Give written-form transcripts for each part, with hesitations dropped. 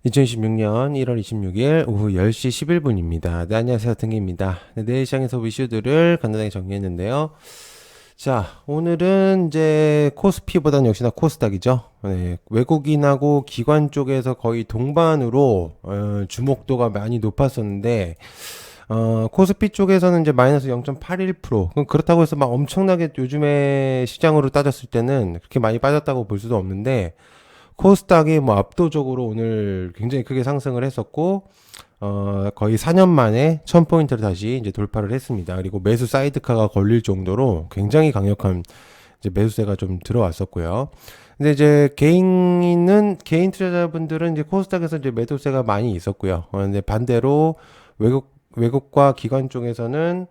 2016년 1월 26일 오후 10시 11분입니다. 네, 안녕하세요. 등기입니다. 네, 내일 시장에서 이슈들을 간단하게 정리했는데요. 자, 오늘은 이제 코스피보다는 역시나 코스닥이죠. 네, 외국인하고 기관 쪽에서 거의 동반으로 주목도가 많이 높았었는데 코스피 쪽에서는 이제 마이너스 0.81%. 그렇다고 해서 막 엄청나게 요즘에 시장으로 따졌을 때는 그렇게 많이 빠졌다고 볼 수도 없는데 코스닥이 뭐 압도적으로 오늘 굉장히 크게 상승을 했었고, 거의 4년 만에 1000포인트를 다시 이제 돌파를 했습니다. 그리고 매수 사이드카가 걸릴 정도로 굉장히 강력한 이제 매수세가 좀 들어왔었고요. 근데 이제 개인 투자자분들은 이제 코스닥에서 이제 매도세가 많이 있었고요. 근데 반대로 외국과 기관 쪽에서는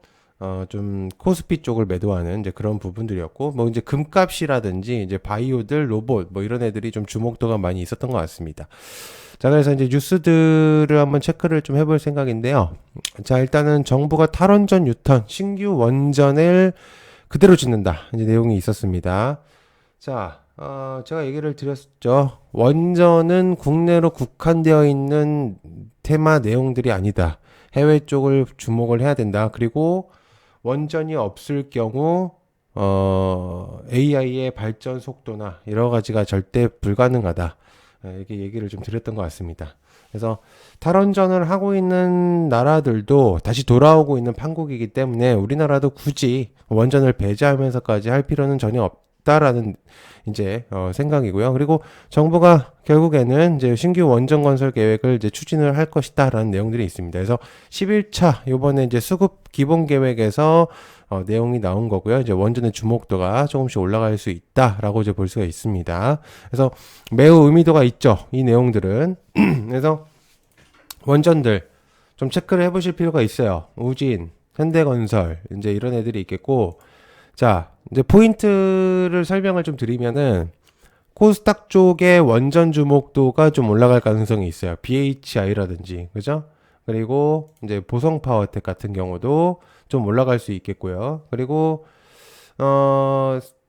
좀 코스피 쪽을 매도하는 이제 그런 부분들이었고, 뭐 이제 금값이라든지 이제 바이오들, 로봇 뭐 이런 애들이 좀 주목도가 많이 있었던 것 같습니다. 자, 그래서 이제 뉴스들을 한번 체크를 좀 해볼 생각인데요. 자, 일단은 정부가 탈원전 유턴, 신규 원전을 그대로 짓는다. 이제 내용이 있었습니다. 자, 제가 얘기를 드렸죠. 원전은 국내로 국한되어 있는 테마 내용들이 아니다. 해외 쪽을 주목을 해야 된다. 그리고 원전이 없을 경우 AI의 발전 속도나 여러 가지가 절대 불가능하다. 이렇게 얘기를 좀 드렸던 것 같습니다. 그래서 탈원전을 하고 있는 나라들도 다시 돌아오고 있는 판국이기 때문에 우리나라도 굳이 원전을 배제하면서까지 할 필요는 전혀 없다라는 이제 생각이고요. 그리고 정부가 결국에는 이제 신규 원전 건설 계획을 이제 추진을 할 것이다라는 내용들이 있습니다. 그래서 11차 요번에 이제 수급 기본 계획에서 내용이 나온 거고요. 이제 원전의 주목도가 조금씩 올라갈 수 있다라고 이제 볼 수가 있습니다. 그래서 매우 의미도가 있죠. 이 내용들은. 그래서 원전들 좀 체크를 해보실 필요가 있어요. 우진, 현대건설 이제 이런 애들이 있겠고, 자 이제 포인트를 설명을 좀 드리면은 코스닥 쪽의 원전 주목도가 좀 올라갈 가능성이 있어요. BHI라든지 그죠? 그리고 이제 보성파워텍 같은 경우도 좀 올라갈 수 있겠고요. 그리고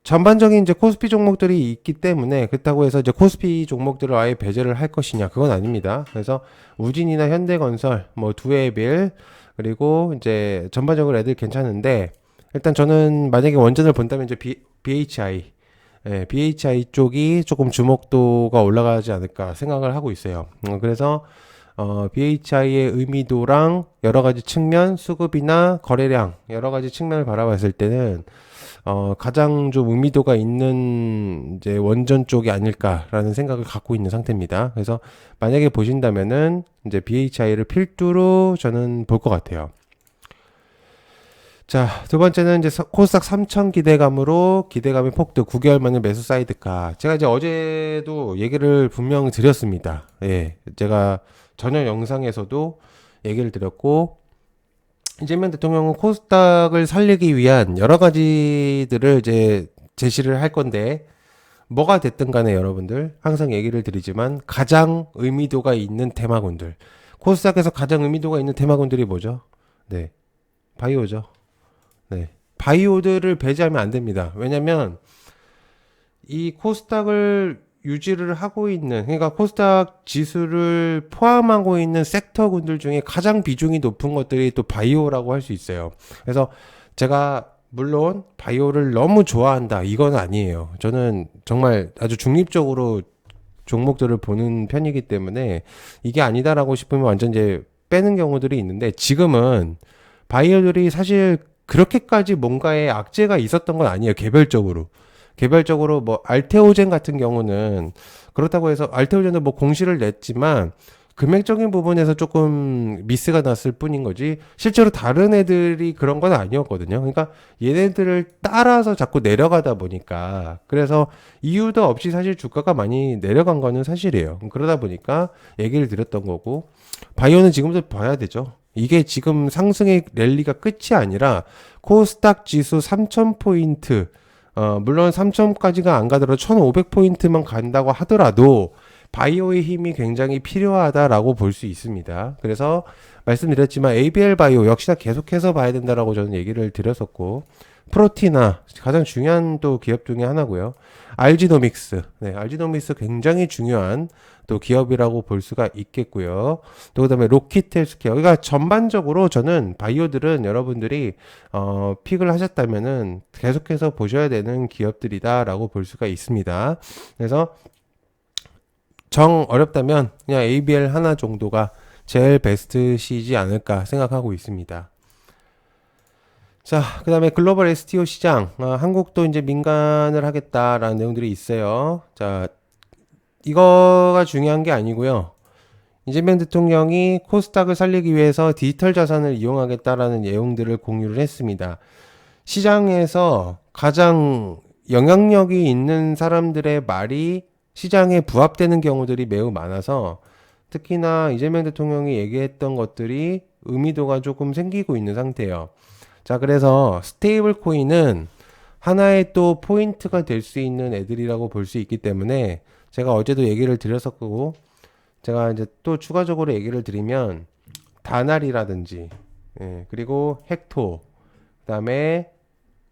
전반적인 이제 코스피 종목들이 있기 때문에 그렇다고 해서 이제 코스피 종목들을 아예 배제를 할 것이냐 그건 아닙니다. 그래서 우진이나 현대건설 뭐 두에빌 그리고 이제 전반적으로 애들 괜찮은데 일단 저는 만약에 원전을 본다면 이제 BHI BHI 쪽이 조금 주목도가 올라가지 않을까 생각을 하고 있어요. 그래서 BHI의 의미도랑 여러 가지 측면, 수급이나 거래량 여러 가지 측면을 바라봤을 때는 가장 좀 의미도가 있는 이제 원전 쪽이 아닐까라는 생각을 갖고 있는 상태입니다. 그래서 만약에 보신다면은 이제 BHI를 필두로 저는 볼 것 같아요. 자, 두 번째는 이제 코스닥 3000 기대감으로 기대감의 폭등 9개월 만에 매수 사이드가. 제가 이제 어제도 얘기를 분명 드렸습니다. 예. 제가 전혀 영상에서도 얘기를 드렸고, 이재명 대통령은 코스닥을 살리기 위한 여러 가지들을 이제 제시를 할 건데, 뭐가 됐든 간에 여러분들, 항상 얘기를 드리지만, 가장 의미도가 있는 테마군들. 코스닥에서 가장 의미도가 있는 테마군들이 뭐죠? 네. 바이오죠. 네. 바이오들을 배제하면 안 됩니다. 왜냐면 이 코스닥을 유지를 하고 있는 그러니까 코스닥 지수를 포함하고 있는 섹터군들 중에 가장 비중이 높은 것들이 또 바이오라고 할 수 있어요. 그래서 제가 물론 바이오를 너무 좋아한다 이건 아니에요. 저는 정말 아주 중립적으로 종목들을 보는 편이기 때문에 이게 아니다라고 싶으면 완전 이제 빼는 경우들이 있는데 지금은 바이오들이 사실 그렇게까지 뭔가의 악재가 있었던 건 아니에요. 개별적으로 뭐 알테오젠 같은 경우는 그렇다고 해서 알테오젠도 뭐 공시를 냈지만 금액적인 부분에서 조금 미스가 났을 뿐인 거지 실제로 다른 애들이 그런 건 아니었거든요. 그러니까 얘네들을 따라서 자꾸 내려가다 보니까 그래서 이유도 없이 사실 주가가 많이 내려간 거는 사실이에요. 그러다 보니까 얘기를 드렸던 거고 바이오는 지금도 봐야 되죠. 이게 지금 상승의 랠리가 끝이 아니라 코스닥 지수 3000포인트 물론 3000까지가 안 가더라도 1500포인트만 간다고 하더라도 바이오의 힘이 굉장히 필요하다라고 볼 수 있습니다. 그래서 말씀드렸지만 ABL 바이오 역시나 계속해서 봐야 된다라고 저는 얘기를 드렸었고 프로티나 가장 중요한 또 기업 중에 하나고요. 알지노믹스. 네, 알지노믹스 굉장히 중요한 또 기업이라고 볼 수가 있겠고요. 또 그다음에 로키트 헬스케어. 그러니까 전반적으로 저는 바이오들은 여러분들이 픽을 하셨다면은 계속해서 보셔야 되는 기업들이다라고 볼 수가 있습니다. 그래서 정 어렵다면 그냥 ABL 하나 정도가 제일 베스트시지 않을까 생각하고 있습니다. 자, 그 다음에 글로벌 STO 시장. 한국도 이제 민간을 하겠다라는 내용들이 있어요. 자, 이거가 중요한 게 아니고요. 이재명 대통령이 코스닥을 살리기 위해서 디지털 자산을 이용하겠다라는 내용들을 공유를 했습니다. 시장에서 가장 영향력이 있는 사람들의 말이 시장에 부합되는 경우들이 매우 많아서 특히나 이재명 대통령이 얘기했던 것들이 의미도가 조금 생기고 있는 상태예요. 자, 그래서 스테이블 코인은 하나의 또 포인트가 될 수 있는 애들이라고 볼 수 있기 때문에 제가 어제도 얘기를 드렸었고 제가 이제 또 추가적으로 얘기를 드리면 다날이라든지 그리고 헥토 그다음에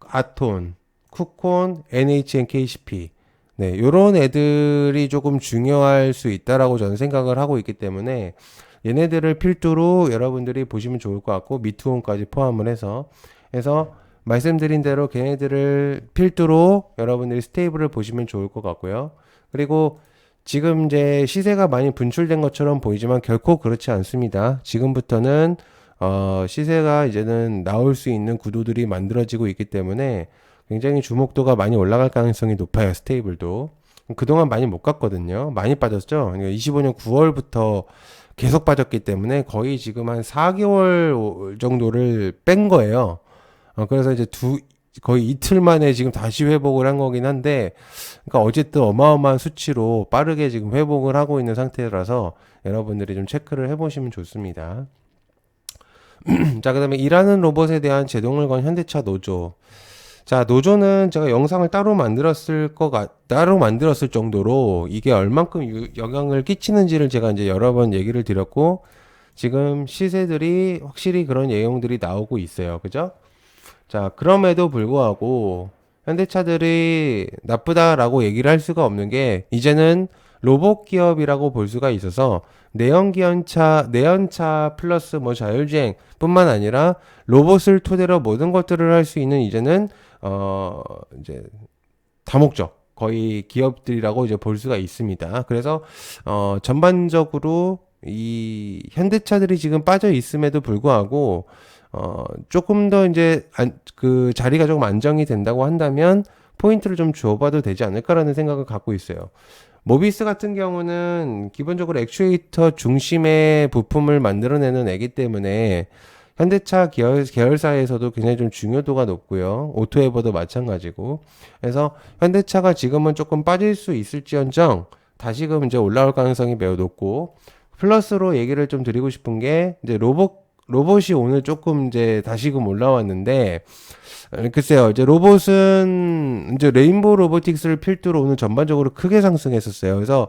아톤, 쿠콘, NHN, KCP 요런 애들이 조금 중요할 수 있다라고 저는 생각을 하고 있기 때문에 얘네들을 필두로 여러분들이 보시면 좋을 것 같고 미투홈까지 포함을 해서 말씀드린 대로 걔네들을 필두로 여러분들이 스테이블을 보시면 좋을 것 같고요. 그리고 지금 이제 시세가 많이 분출된 것처럼 보이지만 결코 그렇지 않습니다. 지금부터는 시세가 이제는 나올 수 있는 구도들이 만들어지고 있기 때문에 굉장히 주목도가 많이 올라갈 가능성이 높아요. 스테이블도. 그동안 많이 못 갔거든요. 많이 빠졌죠. 25년 9월부터 계속 빠졌기 때문에 거의 지금 한 4개월 정도를 뺀 거예요. 그래서 이제 거의 이틀 만에 지금 다시 회복을 한 거긴 한데, 그러니까 어쨌든 어마어마한 수치로 빠르게 지금 회복을 하고 있는 상태라서 여러분들이 좀 체크를 해보시면 좋습니다. 자, 그 다음에 일하는 로봇에 대한 제동을 건 현대차 노조. 자, 노조는 제가 영상을 따로 만들었을 정도로 이게 얼만큼 영향을 끼치는지를 제가 이제 여러 번 얘기를 드렸고, 지금 시세들이 확실히 그런 내용들이 나오고 있어요. 그죠? 자, 그럼에도 불구하고 현대차들이 나쁘다라고 얘기를 할 수가 없는 게 이제는 로봇 기업이라고 볼 수가 있어서 내연차 플러스 뭐 자율주행 뿐만 아니라 로봇을 토대로 모든 것들을 할 수 있는 이제는 이제 다목적 거의 기업들이라고 이제 볼 수가 있습니다. 그래서 전반적으로 이 현대차들이 지금 빠져 있음에도 불구하고 조금 더 이제 그 자리가 조금 안정이 된다고 한다면 포인트를 좀 줘봐도 되지 않을까라는 생각을 갖고 있어요. 모비스 같은 경우는 기본적으로 액추에이터 중심의 부품을 만들어내는 애기 때문에 현대차 계열사에서도 굉장히 좀 중요도가 높고요. 오토에버도 마찬가지고. 그래서 현대차가 지금은 조금 빠질 수 있을지언정 다시금 이제 올라올 가능성이 매우 높고, 플러스로 얘기를 좀 드리고 싶은 게 이제 로봇이 오늘 조금 이제 다시금 올라왔는데, 글쎄요, 이제 로봇은 이제 레인보우 로보틱스를 필두로 오늘 전반적으로 크게 상승했었어요. 그래서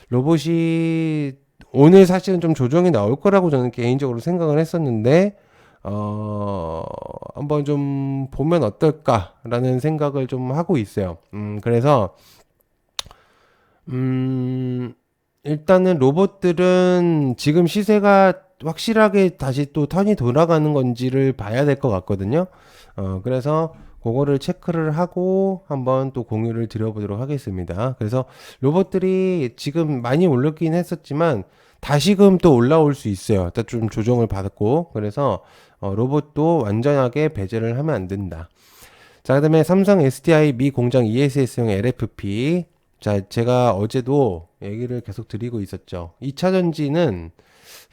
로봇이 오늘 사실은 좀 조정이 나올 거라고 저는 개인적으로 생각을 했었는데, 한번 좀 보면 어떨까라는 생각을 좀 하고 있어요. 그래서, 일단은 로봇들은 지금 시세가 확실하게 다시 또 턴이 돌아가는 건지를 봐야 될 것 같거든요. 그래서 그거를 체크를 하고 한번 또 공유를 드려보도록 하겠습니다. 그래서 로봇들이 지금 많이 올랐긴 했었지만 다시금 또 올라올 수 있어요. 일단 좀 조정을 받았고, 그래서 로봇도 완전하게 배제를 하면 안 된다. 자, 그 다음에 삼성 SDI 미 공장 ESS용 LFP. 자, 제가 어제도 얘기를 계속 드리고 있었죠. 2차 전지는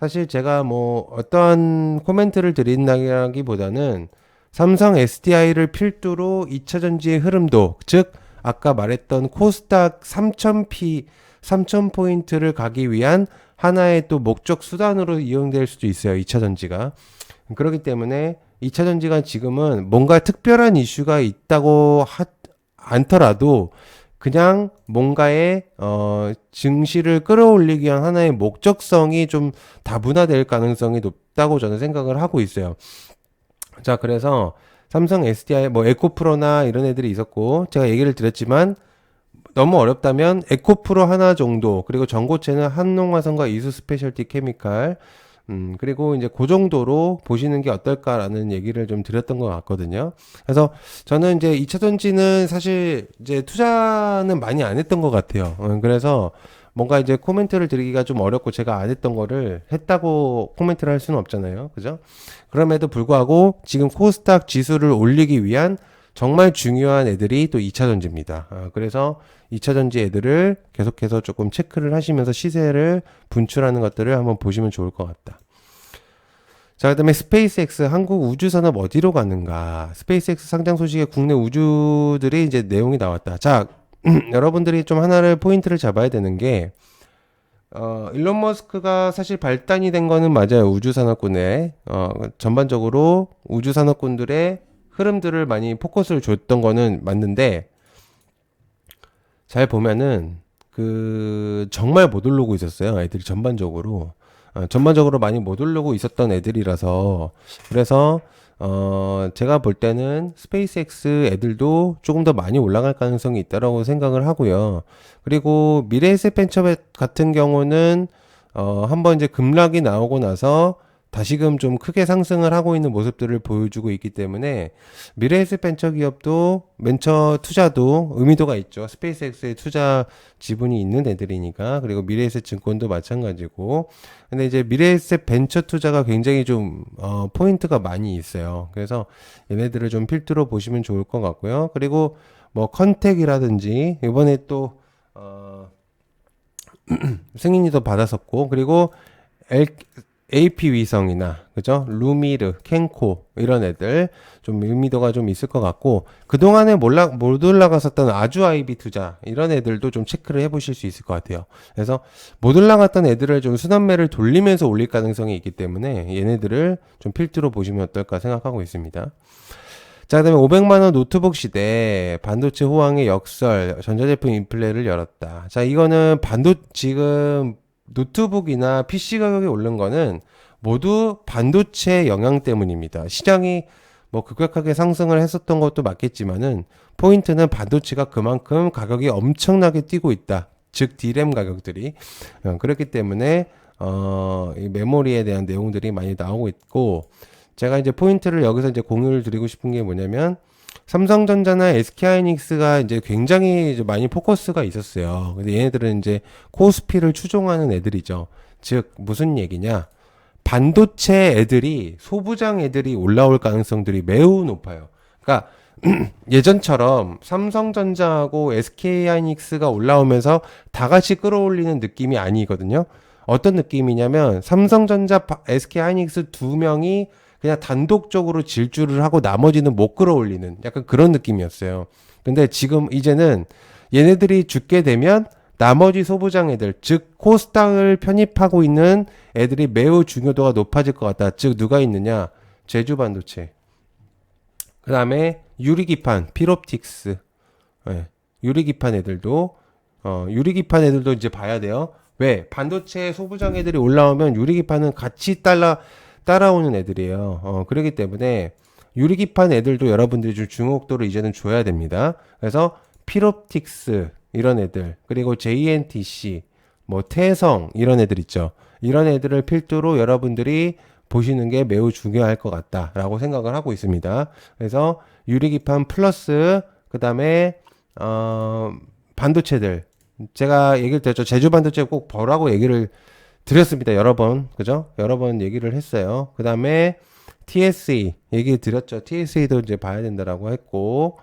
사실 제가 뭐 어떠한 코멘트를 드린다기보다는 삼성 SDI를 필두로 2차 전지의 흐름도, 즉 아까 말했던 코스닥 3000포인트를 가기 위한 하나의 또 목적 수단으로 이용될 수도 있어요. 2차 전지가. 그렇기 때문에 2차 전지가 지금은 뭔가 특별한 이슈가 있다고 않더라도 그냥 뭔가의 증시를 끌어올리기 위한 하나의 목적성이 좀 다분화될 가능성이 높다고 저는 생각을 하고 있어요. 자, 그래서 삼성 SDI 뭐 에코프로나 이런 애들이 있었고, 제가 얘기를 드렸지만 너무 어렵다면 에코프로 하나 정도, 그리고 전고체는 한농화성과 이수 스페셜티 케미칼, 그리고 이제 그 정도로 보시는 게 어떨까라는 얘기를 좀 드렸던 것 같거든요. 그래서 저는 이제 2차 전지는 사실 이제 투자는 많이 안 했던 것 같아요. 그래서 뭔가 이제 코멘트를 드리기가 좀 어렵고, 제가 안 했던 거를 했다고 코멘트를 할 수는 없잖아요. 그죠? 그럼에도 불구하고 지금 코스닥 지수를 올리기 위한 정말 중요한 애들이 또 2차 전지입니다. 그래서 2차 전지 애들을 계속해서 조금 체크를 하시면서 시세를 분출하는 것들을 한번 보시면 좋을 것 같다. 자, 그다음에 스페이스X 한국 우주산업 어디로 가는가? 스페이스X 상장 소식에 국내 우주들이 이제 내용이 나왔다. 자, 여러분들이 좀 하나를 포인트를 잡아야 되는 게, 일론 머스크가 사실 발단이 된 거는 맞아요. 우주산업군에. 전반적으로 우주산업군들의 흐름들을 많이 포커스를 줬던 거는 맞는데, 잘 보면은, 정말 못 오르고 있었어요. 애들이 전반적으로 많이 못 오르고 있었던 애들이라서, 그래서, 제가 볼 때는 스페이스X 애들도 조금 더 많이 올라갈 가능성이 있다라고 생각을 하고요. 그리고 미래에셋벤처 같은 경우는, 한번 이제 급락이 나오고 나서 다시금 좀 크게 상승을 하고 있는 모습들을 보여주고 있기 때문에 미래에셋 벤처 기업도 벤처 투자도 의미도가 있죠. 스페이스X에 투자 지분이 있는 애들이니까. 그리고 미래에셋 증권도 마찬가지고. 근데 이제 미래에셋 벤처 투자가 굉장히 좀 포인트가 많이 있어요. 그래서 얘네들을 좀 필두로 보시면 좋을 것 같고요. 그리고 뭐 컨택이라든지 이번에 또 승인이도 받았었고, 그리고 AP 위성이나, 그죠? 루미르, 켄코, 이런 애들, 좀 의미도가 좀 있을 것 같고, 그동안에 못 올라갔었던 아주 아이비 투자, 이런 애들도 좀 체크를 해보실 수 있을 것 같아요. 그래서 못 올라갔던 애들을 좀 순환매를 돌리면서 올릴 가능성이 있기 때문에 얘네들을 좀 필두로 보시면 어떨까 생각하고 있습니다. 자, 그다음에 500만원 노트북 시대, 반도체 호황의 역설, 전자제품 인플레를 열었다. 자, 이거는 지금 노트북이나 PC 가격이 오른 거는 모두 반도체 영향 때문입니다. 시장이 뭐 급격하게 상승을 했었던 것도 맞겠지만은 포인트는 반도체가 그만큼 가격이 엄청나게 뛰고 있다. 즉 D램 가격들이 그렇기 때문에 이 메모리에 대한 내용들이 많이 나오고 있고, 제가 이제 포인트를 여기서 이제 공유를 드리고 싶은 게 뭐냐면, 삼성전자나 SK하이닉스가 이제 굉장히 이제 많이 포커스가 있었어요. 근데 얘네들은 이제 코스피를 추종하는 애들이죠. 즉, 무슨 얘기냐? 반도체 애들이, 소부장 애들이 올라올 가능성들이 매우 높아요. 그러니까, 예전처럼 삼성전자하고 SK하이닉스가 올라오면서 다 같이 끌어올리는 느낌이 아니거든요. 어떤 느낌이냐면, 삼성전자, SK하이닉스 두 명이 그냥 단독적으로 질주를 하고 나머지는 못 끌어올리는 약간 그런 느낌이었어요. 근데 지금 이제는 얘네들이 죽게 되면 나머지 소부장 애들, 즉 코스닥을 편입하고 있는 애들이 매우 중요도가 높아질 것 같다. 즉 누가 있느냐? 제주반도체, 그 다음에 유리기판, 필옵틱스, 유리기판 애들도 이제 봐야 돼요. 왜? 반도체 소부장 애들이 올라오면 유리기판은 같이 따라오는 애들이에요. 그렇기 때문에 유리기판 애들도 여러분들이 좀 주목도를 이제는 줘야 됩니다. 그래서 필옵틱스 이런 애들, 그리고 JNTC, 뭐 태성 이런 애들 있죠. 이런 애들을 필두로 여러분들이 보시는 게 매우 중요할 것 같다라고 생각을 하고 있습니다. 그래서 유리기판 플러스 그 다음에 반도체들, 제가 얘기를 드렸죠. 제주 반도체 꼭 보라고 얘기를 드렸습니다. 여러 번. 그죠? 여러 번 얘기를 했어요. 그 다음에 TSE 얘기 드렸죠. TSE도 이제 봐야 된다라고 했고,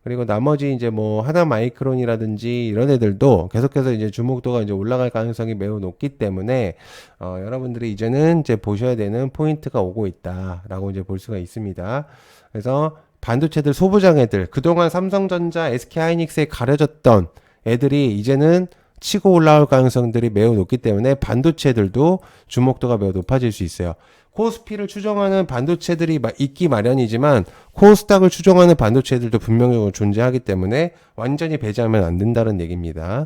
그리고 나머지 이제 뭐 하나 마이크론이라든지 이런 애들도 계속해서 이제 주목도가 이제 올라갈 가능성이 매우 높기 때문에 여러분들이 이제는 이제 보셔야 되는 포인트가 오고 있다라고 이제 볼 수가 있습니다. 그래서 반도체들 소부장 애들, 그동안 삼성전자, SK하이닉스에 가려졌던 애들이 이제는 치고 올라올 가능성들이 매우 높기 때문에 반도체들도 주목도가 매우 높아질 수 있어요. 코스피를 추종하는 반도체들이 있기 마련이지만 코스닥을 추종하는 반도체들도 분명히 존재하기 때문에 완전히 배제하면 안 된다는 얘기입니다.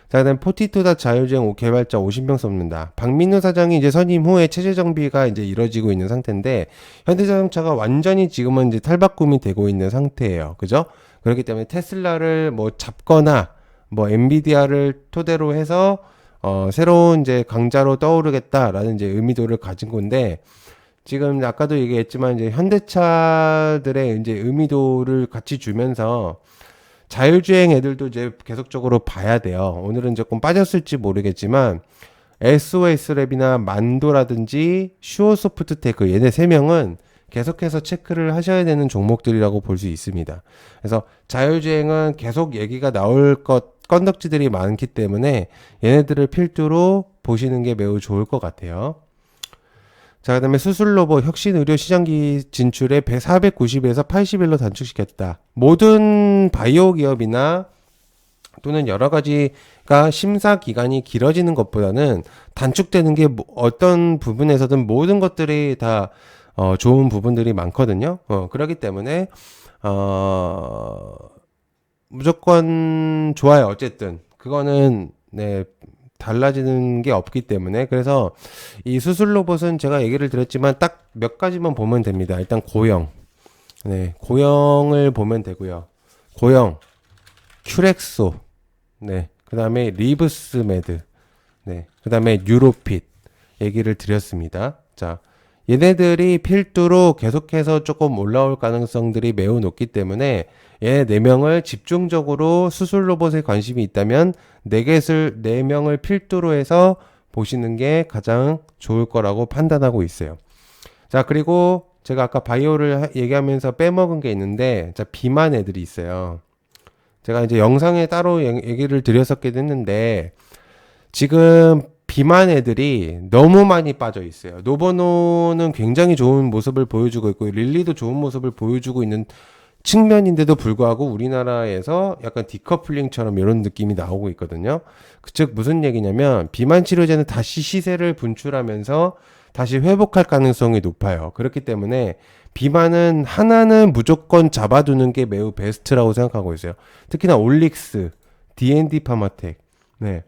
자, 그다음 포티투다 자율주행 개발자 50명 뽑는다. 박민우 사장이 이제 선임 후에 체제 정비가 이제 이뤄지고 있는 상태인데, 현대자동차가 완전히 지금은 이제 탈바꿈이 되고 있는 상태예요. 그죠? 그렇기 때문에 테슬라를 뭐 잡거나 뭐 엔비디아를 토대로 해서 새로운 이제 강자로 떠오르겠다라는 이제 의미도를 가진 건데, 지금 아까도 얘기했지만 이제 현대차들의 이제 의미도를 같이 주면서 자율주행 애들도 이제 계속적으로 봐야 돼요. 오늘은 조금 빠졌을지 모르겠지만 SOS랩이나 만도라든지 슈어소프트테크, 얘네 세 명은 계속해서 체크를 하셔야 되는 종목들이라고 볼 수 있습니다. 그래서 자율주행은 계속 얘기가 나올 건덕지들이 많기 때문에 얘네들을 필두로 보시는 게 매우 좋을 것 같아요. 자, 그 다음에 수술로봇 혁신의료 시장기 진출에 490에서 80일로 단축시켰다. 모든 바이오 기업이나 또는 여러 가지가 심사 기간이 길어지는 것보다는 단축되는 게 어떤 부분에서든 모든 것들이 다 좋은 부분들이 많거든요. 그렇기 때문에 무조건 좋아요. 어쨌든 그거는 네, 달라지는 게 없기 때문에. 그래서 이 수술 로봇은 제가 얘기를 드렸지만 딱 몇 가지만 보면 됩니다. 일단 고영, 네, 고영을 보면 되고요. 고영, 큐렉소, 네, 그 다음에 리브스메드, 네, 그 다음에 뉴로핏 얘기를 드렸습니다. 자, 얘네들이 필두로 계속해서 조금 올라올 가능성들이 매우 높기 때문에 얘 4명을 집중적으로 수술 로봇에 관심이 있다면 4명을 필두로 해서 보시는 게 가장 좋을 거라고 판단하고 있어요. 자, 그리고 제가 아까 바이오를 얘기하면서 빼먹은 게 있는데, 자, 비만 애들이 있어요. 제가 이제 영상에 따로 얘기를 드렸었긴 했는데, 지금 비만 애들이 너무 많이 빠져 있어요. 노버노는 굉장히 좋은 모습을 보여주고 있고, 릴리도 좋은 모습을 보여주고 있는 측면인데도 불구하고 우리나라에서 약간 디커플링처럼 이런 느낌이 나오고 있거든요. 즉 무슨 얘기냐면 비만 치료제는 다시 시세를 분출하면서 다시 회복할 가능성이 높아요. 그렇기 때문에 비만은 하나는 무조건 잡아두는 게 매우 베스트라고 생각하고 있어요. 특히나 올릭스, D&D 파마텍, 네,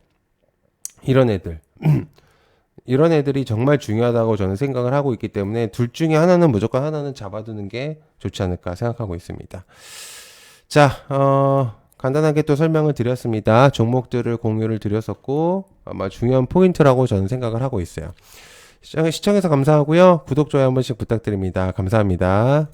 이런 애들 이런 애들이 정말 중요하다고 저는 생각을 하고 있기 때문에 둘 중에 하나는 무조건 하나는 잡아두는 게 좋지 않을까 생각하고 있습니다. 자, 간단하게 또 설명을 드렸습니다. 종목들을 공유를 드렸었고 아마 중요한 포인트라고 저는 생각을 하고 있어요. 시청해서 감사하고요. 구독, 좋아요 한 번씩 부탁드립니다. 감사합니다.